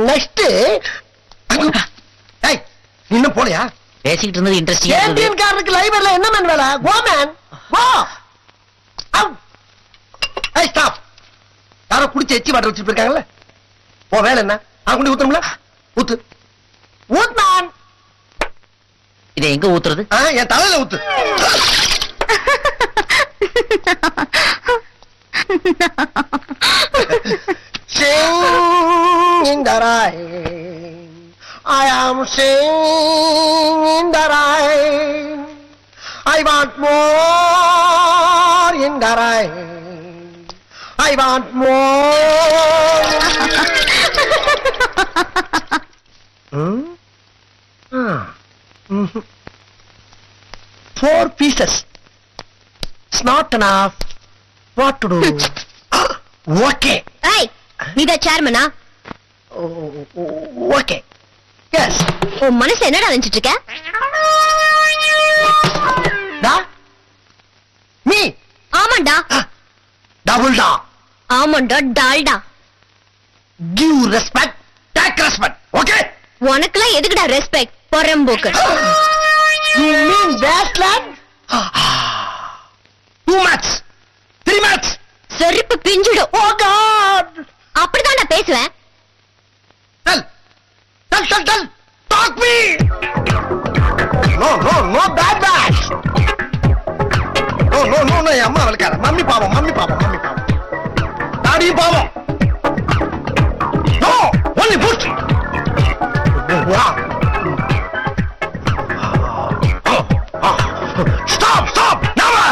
Next இன்னும் போலையா? பேசிக்கிட்டு இருந்தது இன்ட்ரெஸ்டிங். ஏடிஎம் கார்டுக்கு லைப்ரரியில என்ன மேன் வேலை? Go man go. ஏய் ஸ்டாப். யாரோ குடிச்சு எச்சி வாட்டர் வச்சிட்டு இருக்காங்கல்ல. ஓ வேலை என்ன? குடி ஊத்துறோம்ல. ஊத்து. ஊத் மேன். இதை எங்க ஊத்துறது? என் தலையில ஊத்து. Sing in the rain, I am singing in the rain. I want more in the rain. I want more. Four pieces. It's not enough. What to do? Okay. Hey, நீதா சேர்மனா? Okay. Yes. உன் மனசுல என்னடா நினைச்சிட்டு இருக்க? டா? Me? ஆமாண்டா. Double டா. ஆமாண்டா, Dalda. Give respect, take respect. Okay? உனக்குலாம் எதுக்குடா respect? பொறம்போக்கு. You mean wasteland? Too much. 3 much. செருப்பு பிஞ்சிடும். Oh God. அப்படிதான் நான் பேசுவேன். Tell. Talk me. No, bad. No, அம்மா வளர்க்காத. மம்மி பாவம். டாடி பாவம். No, only put. Wow. Stop. Never.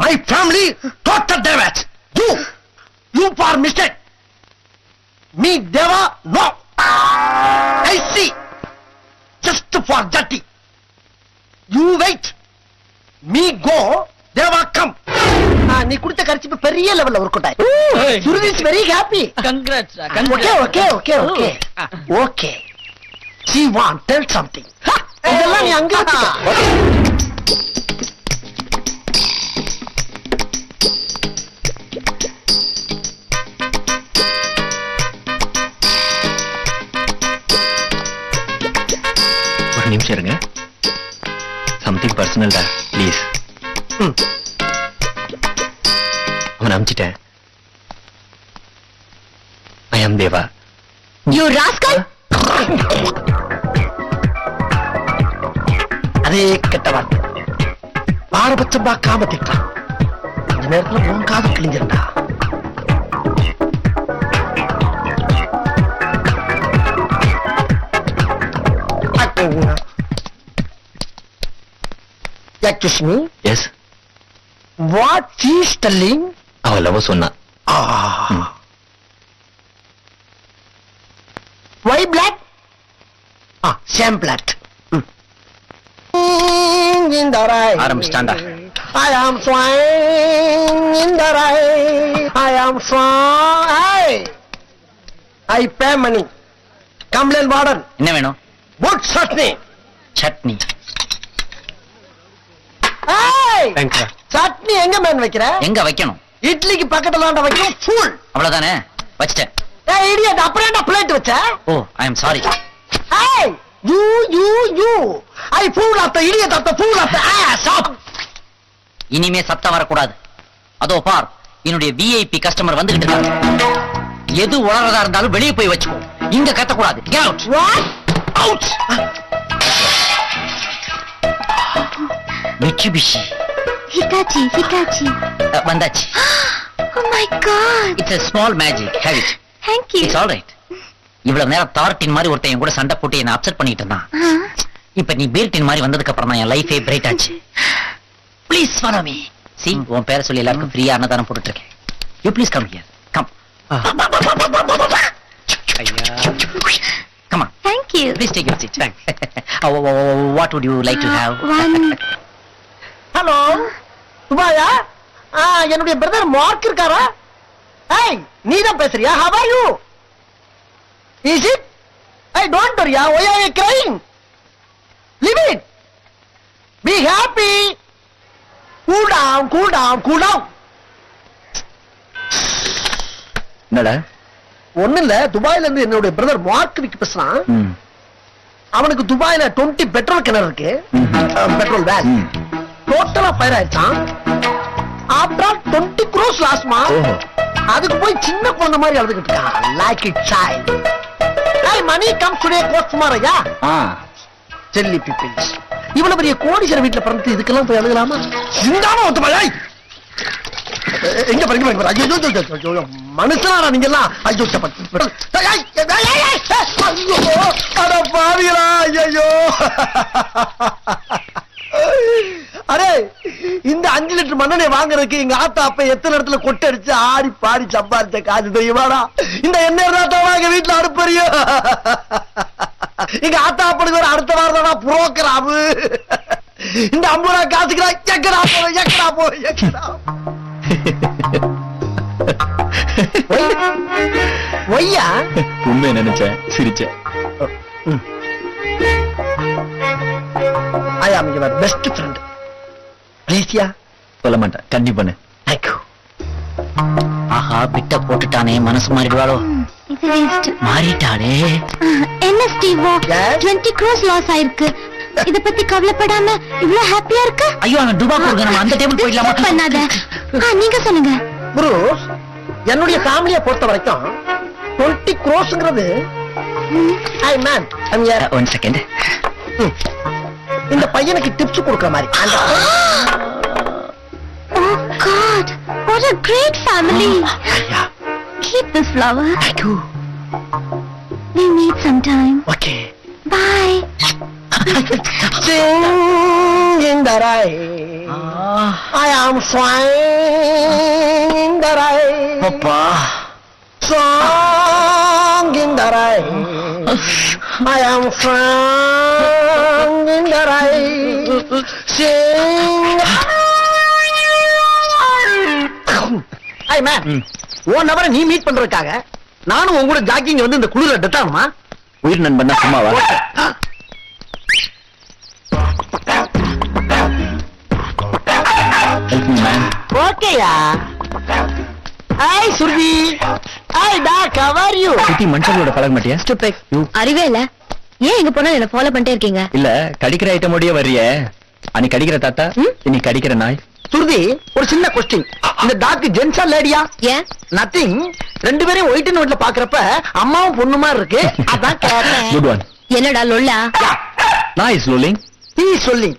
My family, total damage. You for mistake. Me, Deva, no. I see. Just for dirty. You wait. Me go, Deva come. நீ குடித்த கரிச்சிப்பு பெரிய லெவல்ல work out ஆயி. Suruthi is very happy. Congrats. Okay. She want tell something. இதெல்லாம் நீ அங்க வச்சுக்க. ஒரு நிமிஷம் இருங்க. சம்திங் பர்சனல் டா, ப்ளீஸ். அவன் அனுப்பிச்சிட்டேன். ஐ ஆம் தேவா. You rascal. அதே கெட்ட வார்த்தை. பாரபட்சம் பார்க்காம திட்டான். இந்த நேரத்துல உன் காது கிழிஞ்சிருந்தா. Excuse me. Yes. What she is telling? அவ லவ் சொன்னா. Why black? Same black. In the rain. ஆரம்பிச்சிட்டாண்டா. I am swine in the rain. I am swine. I pay money. Complain warden. என்ன வேணும்? Good chutney. Chutney. Hey! Thanks sir. Chutney எங்க man வைக்கிற? எங்க வைக்கணும்? இட்லிக்கு பக்கத்துல வைக்கணும். ஃபுல். அவ்வளவுதானே? வச்சிட்டேன். ஏய் இடியட், அப்புறம் என்ன பிளேட் வச்ச? Oh, I am sorry. Hey! You. I fool of the idiot of the fool of the ass. இனிமே சத்தம் வரக்கூடாது. அதோ பார், என்னுடைய விஐபி கஸ்டமர் வந்துகிட்டு இருக்காங்க. எது உளறதா இருந்தாலும் வெளியே போய் வச்சுக்கோ. இங்க கத்தக்கூடாது. Get out. What? Out. Mitsubishi. Hitachi. வந்தாச்சு. Oh my God. It's a small magic. Have it. Thank you. It's all right. இவ்வளவு நேரம் தார்டின் மாதிரி ஒருத்தன் என் கூட சண்டை போட்டு என்ன அப்செட் பண்ணிட்டு இருந்தான். இப்ப நீ பீர்டின் மாதிரி வந்ததுக்கு அப்புறம் தான் என் லைஃபே பிரைட் ஆச்சு. Please follow me. See, உன் பேரை சொல்லி எல்லாருக்கும் ஃப்ரீயா அன்னதானம் போட்டுட்டு இருக்கேன். You please come here. Come. Come on. Thank you. Please take your seat. What would you like to have? One. Hello சுபாயா? என்னுடைய பிரதர் மார்க் இருக்காரா? ஏய் நீதான் பேசுறியா? How are you? Is it? Hey, don't worry. Why are you crying? Leave it. Be happy. Cool down. என்னடா ஒண்ணு இல்ல, துபாயில இருந்து என்னுடைய பிரதர் மார்க் விக்கு பேசுறான். ம். அவனுக்கு துபாயில 20 பெட்ரோல் கிணறு இருக்கு, பெட்ரோல் வேன். ம். டோட்டலா ஃபயர் ஆயிடுச்சான். ஆஃப்டர் ஆல் 20 crores லாஸ்மா. ஓஹோ. அதுக்கு போய் சின்ன குழந்தை மாதிரி அழுதுகிட்டு இருக்கான். Like it child. ஏய் மணி கம் டுடே கோஸ்ட் மாரையா. ஆ. Silly peoples. இவ்வளவு பெரிய கோடீஸ்வரர் வீட்டுல பிறந்து இதுக்கெல்லாம் போய் அழுகலாமா? சிந்தாம ஒத்துமா? ஏய் எங்க பாருங்க பாருங்க. ஐயோ ஐயோ மனுஷனா நீங்க எல்லாம். ஐயோ ஐயோ அட பாவிகளா. ஐயோ அரே, இந்த 5 லிட்டர் மண்ணெண்ணை வாங்குறதுக்கு எங்க ஆத்தா அப்ப எத்தனை இடத்துல கொட்டை அடிச்சு ஆடி பாடி சம்பாதிச்ச காசு தெரியுமாடா? இந்த எண்ணெய் தான் எங்க வீட்டுல அடுப்பறியும். எங்க ஆத்தா அப்பனுக்கு ஒரு அடுத்த வாரம் தான் புரோக்கராமு. இந்த 50 ரூபா காசுக்கு எக்கடா போ எக்கடா போ எக்கடா. ஒய்யா உண்மையை நினைச்சேன், சிரிச்சேன். ஐ ஆம் யுவர் பெஸ்ட் ஃப்ரெண்ட். ப்ளீஸ்யா. சொல்ல மாட்டேன், கண்டிப்பா. Thank you. ஆஹா, பிட்ட போட்டுட்டானே, மனசு மாறிடுவாளோ? இது வேஸ்ட். மாறிட்டாளே. என்ன ஸ்டீவ், Yes? 20 crores லாஸ் ஆயிருக்கு. இத பத்தி கவலைப்படாம இவ்ளோ ஹாப்பியா இருக்க? ஐயோ, அங்க டுபா கொடுங்க, நம்ம அந்த டேபிள் போயிடலாமா? Disturb பண்ணாத. நீங்க சொல்லுங்க. புரூஸ், என்னுடைய ஃபேமிலியை பொறுத்த வரைக்கும் 20 crores ஐ மேன் ஒன் செகண்ட். இந்த பையனுக்கு டிப்ஸ் கொடுக்கிற மாதிரி. Oh God, what a great family. ஐயா, Keep this flower. Thank you. We meet sometime. Okay. Bye. Sing in the rain. I am swine in the rain. அப்பா, Song in the rain. I am song in the rain. Sing. Hey man, 1 hour நீ meet பண்றதுக்காக நானும் உங்க கூட jogging வந்து இந்த குளிர death ஆகுமா? உயிர் நண்பன்னா சும்மாவா? Help me, man. ஓகேயா. Hi Survi. Hi Doc, how are you? City மனுஷங்களோட பழக மாட்டியா? அறிவே இல்ல. ஏன் எங்க போனா என்ன ஃபாலோ பண்ணிட்டே இருக்கீங்க? இல்ல, கடிக்கிற ஐட்டமோடய வர்றிய. அன்னைக்கு கடிக்கிற தாத்தா, இன்னைக்கு கடிக்கிற நாய். சுருதி, ஒரு சின்ன கொஸ்டின். இந்த டாக் ஜென்ஸா லேடியா? ஏன்? நத்திங். 2 பேரையும் ஒயிட் அண்ட் ஒயிட்ல பாக்குறப்ப அம்மாவும் பொண்ணு மாதிரி இருக்கு. அதான் கேட்டேன். Good one. என்னடா லொல்லா? நாய் இஸ் லோலிங். நீ சொல்லி.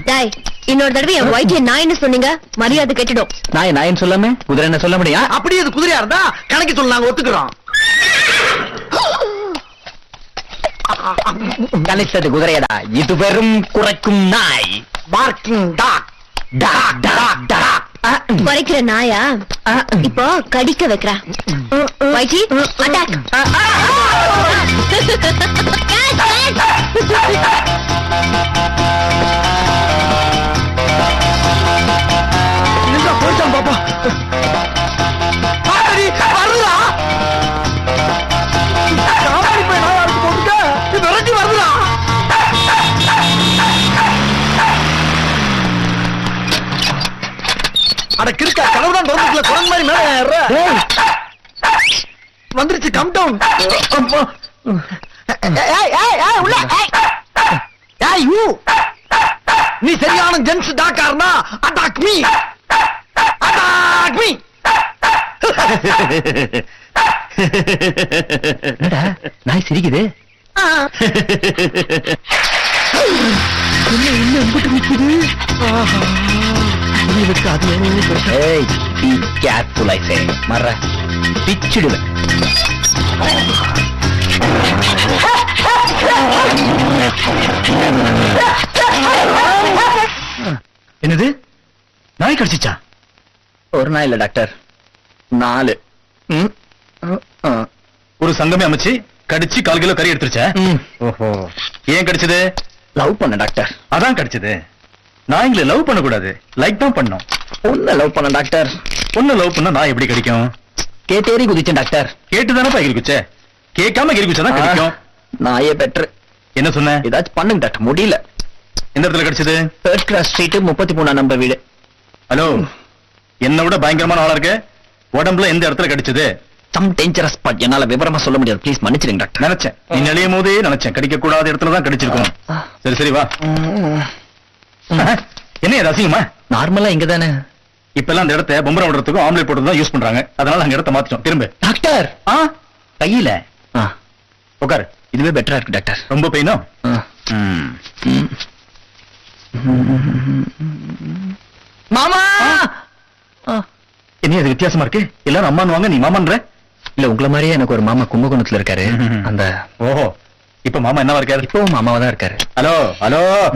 டேய், இன்னொரு தடவை என் ஒயிட் நாயின்னு சொன்னீங்க, மரியாதை கெட்டுடும். நாயின்னு சொல்லாம குதிரை என்ன சொல்ல முடியா? அப்படியே அது குதிரையா இருந்தா கணக்கு சொல்ல நாங்க ஒத்துக்கிறோம். கணித்தது குதிரையடா, இது வெறும் குறைக்கும் நாய். Barking dog. Dog dog dog. குறைக்கிற நாயா? இப்போ கடிக்க வைக்கிறேன். Whitey, attack. எங்க போயிட்டான் பாப்பா? பாக்கடி வருதா? காமெடி போய் நான் அடுத்து போட்டுக்க. இது விரட்டி வருதா? அட கிறுக்கா, கனவுதான் திறந்துக்கல, குரங்கு மாதிரி மேல ஏறுற. வந்துருச்சு, கம் டவுன். உள்ள. ஏய் யூ, நீ சரியான ஜென்ஸ் டாக்கார்னா அட்டாக் மீ. Attack me. என்னடா நாய் சிரிக்குது? என்ன எம்பிட்டு நிக்குது? ஏய், be careful, I say. மர்ற பிச்சிடுவேன். என்னது, நாய் கடிச்சிச்சா? ஒரு நாய் இல்ல டாக்டர், 4. ஒரு சங்கமே அமைச்சு கடிச்சு 1/4 கிலோ கறி எடுத்துருச்ச. ஓஹோ, ஏன் கடிச்சது? லவ் பண்ண டாக்டர். அதான் கடிச்சது. நாய்களை லவ் பண்ண கூடாது, லைக் தான் பண்ணும். ஒன்ன லவ் பண்ண டாக்டர். ஒன்னு லவ் பண்ணா நான் எப்படி கிடைக்கும்? கேட்டேரி குதிச்சேன் டாக்டர். கேட்டுதானப்பா எகிரி குச்ச, கேட்காம எகிரி குச்சாதான் கிடைக்கும். நாயே பெட்ரு. என்ன சொன்ன? ஏதாச்சும் பண்ணுங்க டாக்டர், முடியல. எந்த இடத்துல கடிச்சது? 3rd கிராஸ் ஸ்ட்ரீட் 33 நம்பர் வீடு. ஹலோ, என்ன விட பயங்கரமான ஆளா இருக்கு. உடம்புல எந்த இடத்துல கடிச்சது? Some dangerous spot. என்னால விவரமா சொல்ல முடியாது, ப்ளீஸ் மன்னிச்சிடுங்க டாக்டர். நினைச்சேன் நீ நெளியும் போதே நினைச்சேன் கடிக்க கூடாத இடத்துல தான் கடிச்சிருக்கோம். சரி சரி வா. என்ன இது அசிங்கமா? நார்மலா இங்க தானே இப்ப எல்லாம் அந்த இடத்த பொம்பரை விடுறதுக்கும் ஆம்லேட் போடுறதும் யூஸ் பண்றாங்க. அதனால அங்க இடத்த மாத்திட்டோம். திரும்ப டாக்டர். கையில உட்காரு. இதுவே பெட்டரா இருக்கு டாக்டர். ரொம்ப பெயினோ? மாமா. என்ன இது வித்தியாசமா இருக்கு? எல்லாரும் அம்மான்னு வாங்க, நீ மாமான்ற. இல்ல உங்கள மாதிரியே எனக்கு ஒரு மாமா கும்பகோணத்துல இருக்காரு. அந்த ஓஹோ, இப்ப மாமா என்னவா இருக்காரு? இப்பவும் மாமாவா தான் இருக்காரு. Hello hello